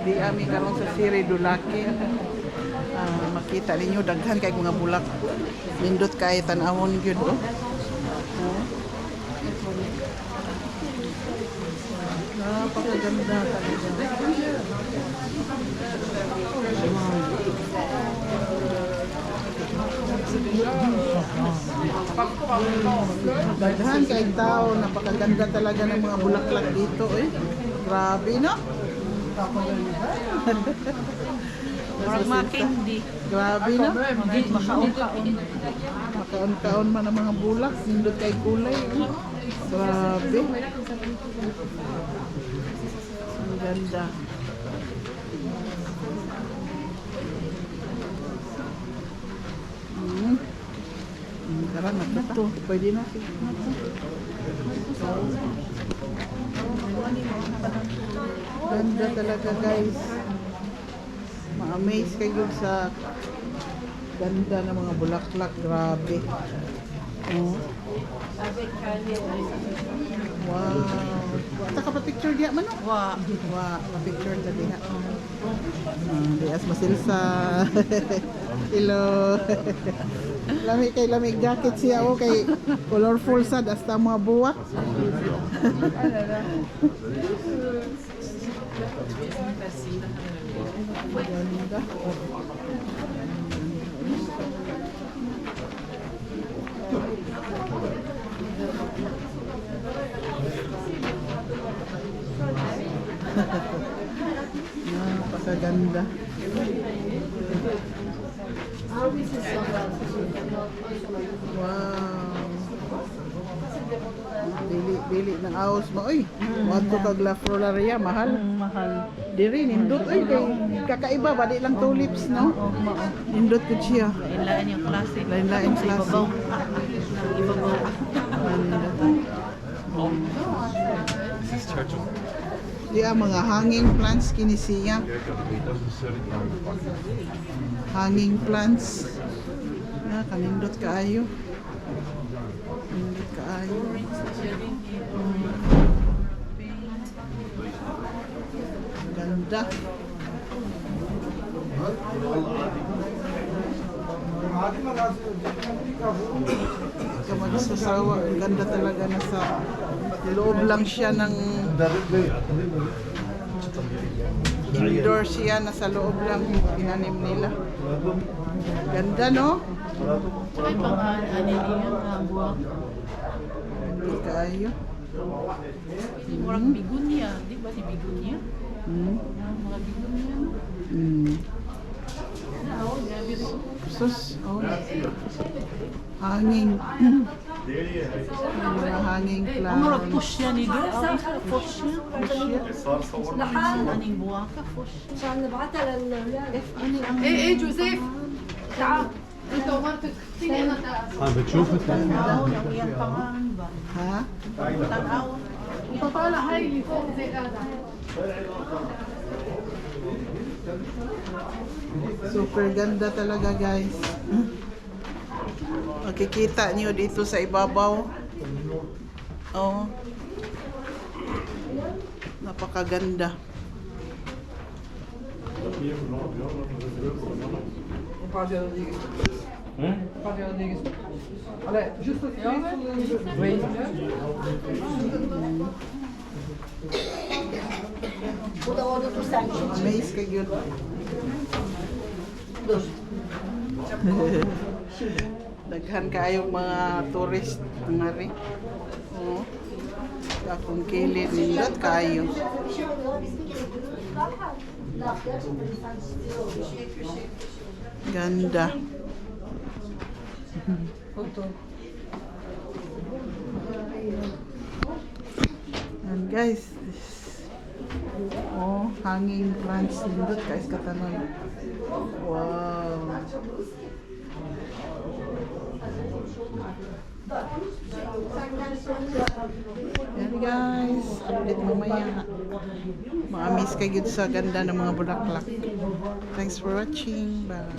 Di ami karon sa Siri Dulakin. Makita ninyo daghan kay mga bulak. Nindot kay tan-awon gyud do. Napakaganda talaga. Daghan kay tao, napakaganda talaga ng mga bulaklak dito eh. Grabe no? Murag makindi. Grabe no? Makaon-kaon. Makaon-kaon man ang mga bulak, nindot kay kulay. Eh. Grabe. Ang ganda. Tara na ito. Pwede na. Ganda talaga guys. Ma-amaze kayo sa ganda ng mga bulaklak. Grabe. Oh. Wow. Ata ka pa picture diya man no? Wa. Pa-picture ta diha. Dias masilsa. Hello. Lamig jacket siya o kay colorful sad hasta mga buwak. Ganda. Napakaganda. Wow. Dili ng aos mo oy. Wag ko kag La Florida mahal. Mahal. Diri nindot oy kay kakaiba ba di lang tulips no? Nindot ko siya. Lain-lain yung klase. Lain-lain Sa klase. ibabaw. Ibabaw. Di mga hanging plants kini siya. Hanging plants. Kanindot kaayo. Kanindot kaayo. Ganda. Kamagsasawa. Ganda talaga nasa loob lang siya ng indoor siya, nasa loob lang inanim nila. Ganda no? Ay, pang-ani niya nga buwak. Hindi kaayo. Murag bigunya. Di ba si bigunya? Mga bigunya. Sus, oh. Hanging. Mga hanging Ang murag plant. push yan ni Do. Push yan. Aning buwak ka, push. عشان نبعتها للولاد. ايه جوزيف تعال انت ومرتك تيجي انا بتشوف التاني Tanaw, yung iyang pangalan ba? Ha? Tanaw. طالع هاي اللي فوق زي هذا Super ganda talaga guys. Makikita niyo dito sa ibabaw. Oh. Napakaganda. Amaze ka yun. Daghan kayong mga tourist nga rin. Oh. Akong kilid nindot kayo. Ganda. And guys, oh, hanging plants nindot guys katanon. Wow. Yan guys, update mamaya. Ma-amaze kayo sa ganda ng mga bulaklak. Thanks for watching. Bye.